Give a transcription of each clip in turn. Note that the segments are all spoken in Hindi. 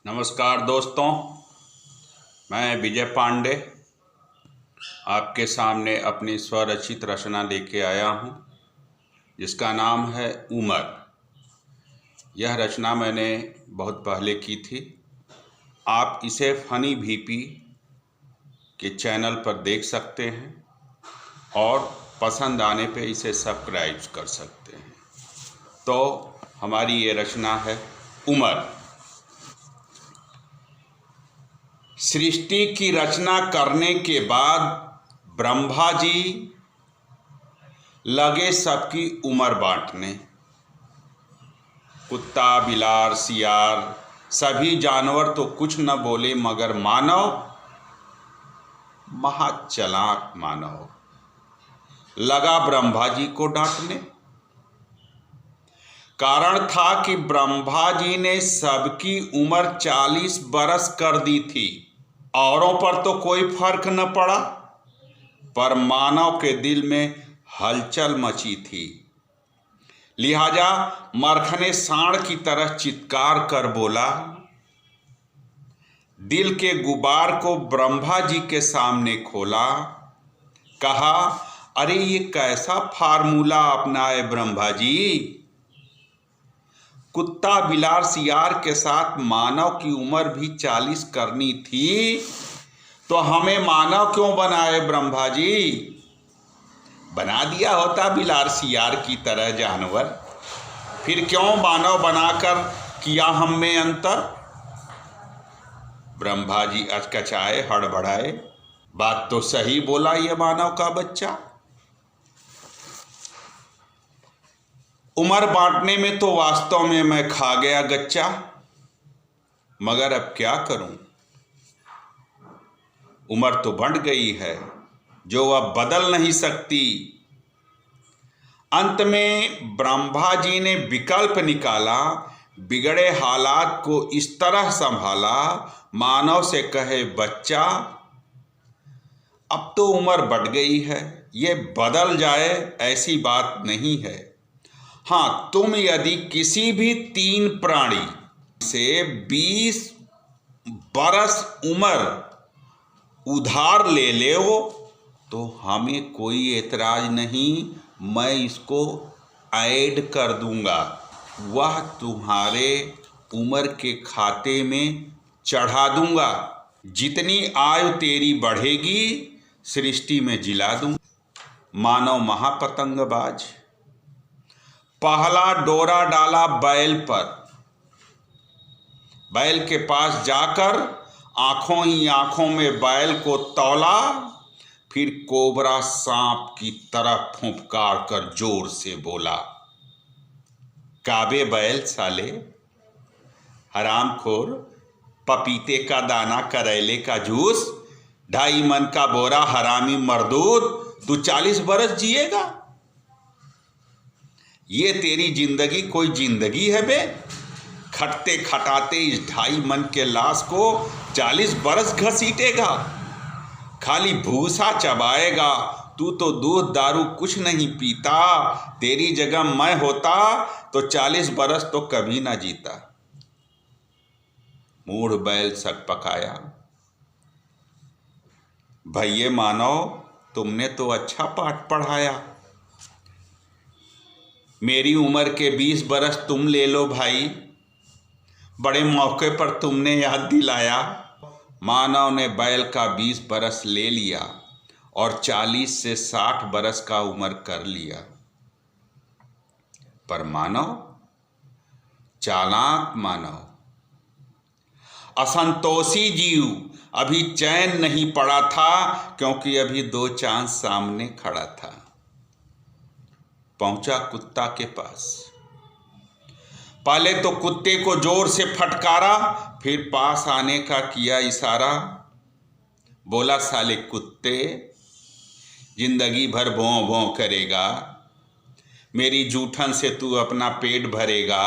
नमस्कार दोस्तों, मैं विजय पांडे आपके सामने अपनी स्वरचित रचना लेके आया हूँ, जिसका नाम है उमर। यह रचना मैंने बहुत पहले की थी। आप इसे फनी वीपी के चैनल पर देख सकते हैं और पसंद आने पे इसे सब्सक्राइब कर सकते हैं। तो हमारी ये रचना है उमर। सृष्टि की रचना करने के बाद ब्रह्मा जी लगे सबकी उम्र बांटने। कुत्ता, बिलार, सियार सभी जानवर तो कुछ न बोले, मगर मानव, महाचालाक मानव, लगा ब्रह्मा जी को डांटने। कारण था कि ब्रह्मा जी ने सबकी उम्र 40 बरस कर दी थी। औरों पर तो कोई फर्क न पड़ा, पर मानव के दिल में हलचल मची थी। लिहाजा मरखने सांड की तरह चित्कार कर बोला, दिल के गुबार को ब्रह्मा जी के सामने खोला। कहा, अरे ये कैसा फार्मूला अपनाए ब्रह्मा जी। कुत्ता, बिलार, सियार के साथ मानव की उम्र भी 40 करनी थी, तो हमें मानव क्यों बनाए ब्रह्मा जी। बना दिया होता बिलार सियार की तरह जानवर, फिर क्यों मानव बनाकर किया हम में अंतर। ब्रह्मा जी अचकचाए, हड़बड़ाए। बात तो सही बोला ये मानव का बच्चा। उम्र बांटने में तो वास्तव में मैं खा गया गच्चा, मगर अब क्या करूं। उम्र तो बढ़ गई है जो अब बदल नहीं सकती। अंत में ब्रह्मा जी ने विकल्प निकाला, बिगड़े हालात को इस तरह संभाला। मानव से कहे बच्चा, अब तो उम्र बढ़ गई है, ये बदल जाए ऐसी बात नहीं है। हाँ, तुम यदि किसी भी 3 प्राणी से 20 बरस उम्र उधार ले लो तो हमें कोई एतराज नहीं, मैं इसको ऐड कर दूंगा, वह तुम्हारे उम्र के खाते में चढ़ा दूंगा। जितनी आयु तेरी बढ़ेगी सृष्टि में जिला दूंगा। मानव महापतंगबाज। पहला डोरा डाला बैल पर। बैल के पास जाकर आंखों ही आंखों में बैल को तौला, फिर कोबरा सांप की तरह फुंफकार कर जोर से बोला, काबे बैल साले, हरामखोर, पपीते का दाना, करेले का जूस, 2.5 मन का बोरा, हरामी मर्दूद, तू 40 बरस जिएगा। ये तेरी जिंदगी कोई जिंदगी है बे। खटते खटाते इस 2.5 मन के लाश को 40 बरस घसीटेगा, खाली भूसा चबाएगा। तू तो दूध दारू कुछ नहीं पीता, तेरी जगह मैं होता तो 40 बरस तो कभी ना जीता। मूढ़ बैल सकपकाया। भैये मानव, तुमने तो अच्छा पाठ पढ़ाया। मेरी उम्र के 20 बरस तुम ले लो भाई, बड़े मौके पर तुमने याद दिलाया। मानव ने बैल का 20 बरस ले लिया और 40 से 60 बरस का उम्र कर लिया। पर मानव, चालाक मानव, असंतोषी जीव अभी चैन नहीं पड़ा था, क्योंकि अभी 2 चांद सामने खड़ा था। पहुंचा कुत्ता के पास। पहले तो कुत्ते को जोर से फटकारा, फिर पास आने का किया इशारा। बोला, साले कुत्ते, जिंदगी भर भौं भौं करेगा, मेरी जूठन से तू अपना पेट भरेगा।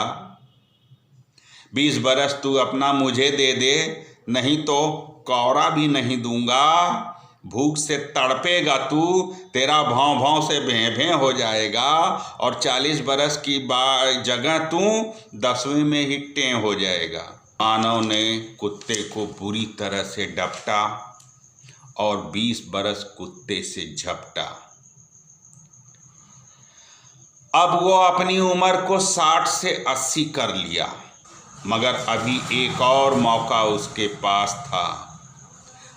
20 बरस तू अपना मुझे दे दे, नहीं तो कौरा भी नहीं दूंगा। भूख से तड़पेगा तू, तेरा भौं भौं से भें भें हो जाएगा, और 40 बरस की जगह तू 10वीं में ही टें हो जाएगा। मानव ने कुत्ते को बुरी तरह से डपटा और 20 बरस कुत्ते से झपटा। अब वो अपनी उम्र को 60 से 80 कर लिया, मगर अभी एक और मौका उसके पास था।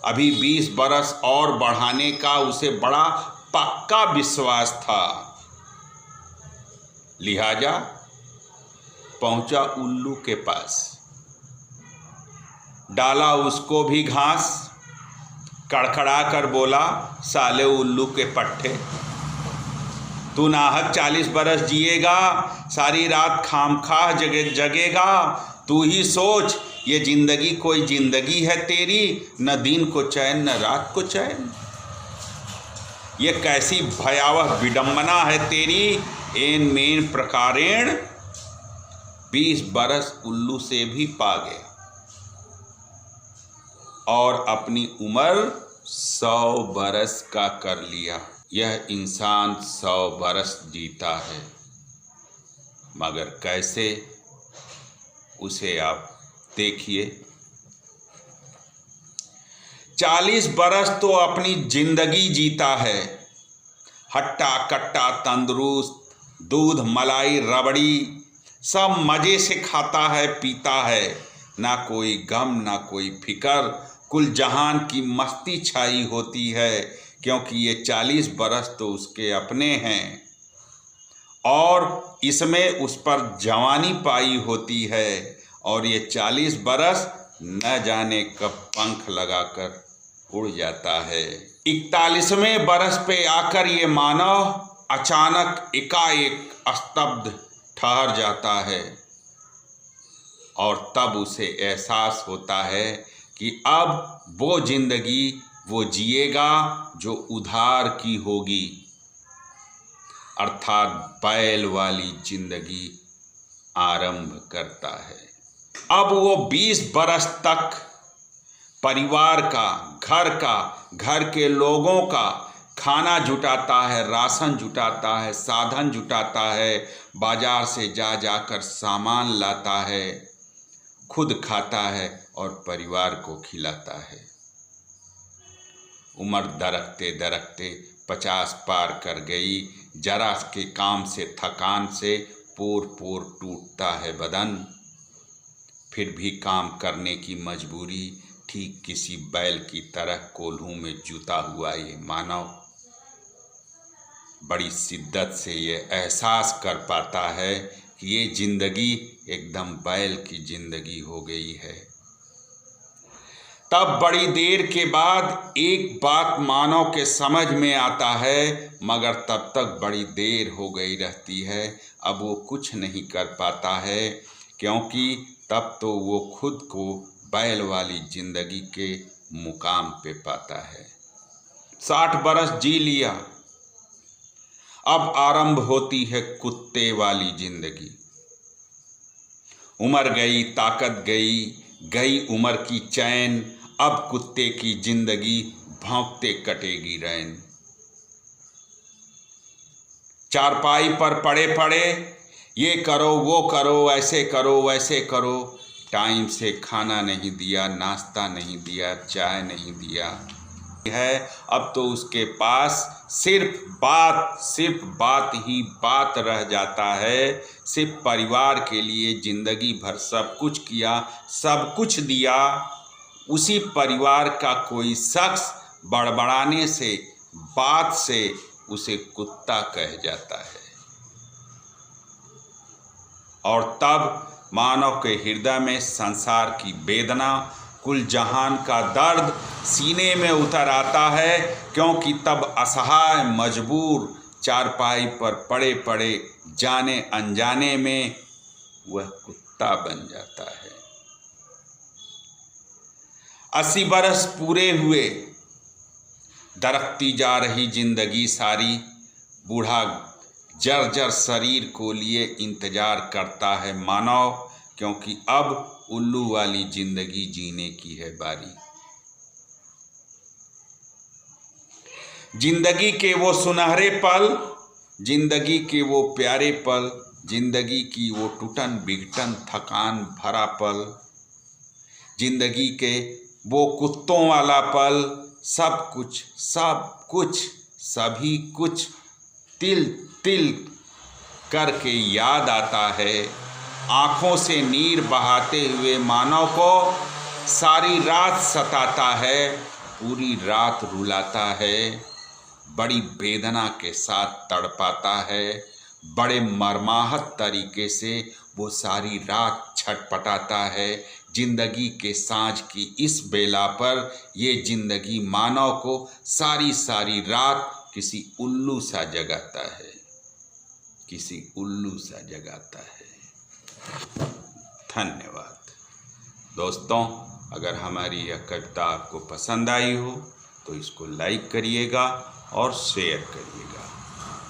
अभी 20 बरस और बढ़ाने का उसे बड़ा पक्का विश्वास था। लिहाजा पहुंचा उल्लू के पास, डाला उसको भी घास, कड़खड़ा कर बोला, साले उल्लू के पट्टे, तू नाहक 40 बरस जिएगा, सारी रात खामखाह जगेगा। तू ही सोच, ये जिंदगी कोई जिंदगी है तेरी, न दिन को चैन न रात को चैन। ये कैसी भयावह विडंबना है तेरी, एन मेन प्रकारेण 20 बरस उल्लू से भी पा गया और अपनी उम्र 100 बरस का कर लिया। यह इंसान 100 बरस जीता है, मगर कैसे, उसे आप देखिए। 40 बरस तो अपनी जिंदगी जीता है, हट्टा कट्टा तंदुरुस्त, दूध मलाई रबड़ी सब मज़े से खाता है पीता है, ना कोई गम ना कोई फिकर, कुल जहान की मस्ती छाई होती है, क्योंकि ये 40 बरस तो उसके अपने हैं और इसमें उस पर जवानी पाई होती है, और ये 40 बरस न जाने कब पंख लगाकर उड़ जाता है। 41वें बरस पे आकर ये मानव अचानक एकाएक स्तब्ध ठहर जाता है और तब उसे एहसास होता है कि अब वो जिंदगी वो जिएगा जो उधार की होगी, अर्थात बैल वाली जिंदगी आरंभ करता है। अब वो 20 बरस तक परिवार का, घर के लोगों का खाना जुटाता है, राशन जुटाता है, साधन जुटाता है, बाजार से जाकर सामान लाता है, खुद खाता है और परिवार को खिलाता है। उम्र दरकते दरकते 50 पार कर गई, जरा के काम से थकान से पोर पोर टूटता है बदन, फिर भी काम करने की मजबूरी, ठीक किसी बैल की तरह कोल्हू में जुता हुआ ये मानव बड़ी शिद्दत से ये एहसास कर पाता है कि ये जिंदगी एकदम बैल की जिंदगी हो गई है। तब बड़ी देर के बाद एक बात मानव के समझ में आता है, मगर तब तक बड़ी देर हो गई रहती है। अब वो कुछ नहीं कर पाता है, क्योंकि तब तो वो खुद को बैल वाली जिंदगी के मुकाम पे पाता है। 60 बरस जी लिया, अब आरंभ होती है कुत्ते वाली जिंदगी। उम्र गई, ताकत गई उम्र की चैन, अब कुत्ते की जिंदगी भौंकते कटेगी रैन। चारपाई पर पड़े पड़े ये करो वो करो, ऐसे करो वैसे करो, टाइम से खाना नहीं दिया, नाश्ता नहीं दिया, चाय नहीं दिया है। अब तो उसके पास सिर्फ बात ही बात रह जाता है। सिर्फ परिवार के लिए जिंदगी भर सब कुछ किया, सब कुछ दिया, उसी परिवार का कोई शख्स बड़बड़ाने से, बात से उसे कुत्ता कह जाता है। और तब मानव के हृदय में संसार की वेदना, कुल जहान का दर्द सीने में उतर आता है, क्योंकि तब असहाय मजबूर चारपाई पर पड़े पड़े जाने अनजाने में वह कुत्ता बन जाता है। 80 बरस पूरे हुए, दरकती जा रही जिंदगी सारी, बूढ़ा जर्जर शरीर को लिए इंतजार करता है मानव, क्योंकि अब उल्लू वाली जिंदगी जीने की है बारी। जिंदगी के वो सुनहरे पल, जिंदगी के वो प्यारे पल, जिंदगी की वो टूटन बिघटन थकान भरा पल, जिंदगी के वो कुत्तों वाला पल, सब कुछ सभी कुछ तिल तिल करके याद आता है। आँखों से नीर बहाते हुए मानव को सारी रात सताता है, पूरी रात रुलाता है, बड़ी वेदना के साथ तड़पाता है, बड़े मर्माहत तरीके से वो सारी रात छटपटाता है। जिंदगी के सांझ की इस बेला पर ये जिंदगी मानव को सारी सारी रात किसी उल्लू सा जगाता है, किसी उल्लू सा जगाता है। धन्यवाद दोस्तों। अगर हमारी यह कविता आपको पसंद आई हो तो इसको लाइक करिएगा और शेयर करिएगा।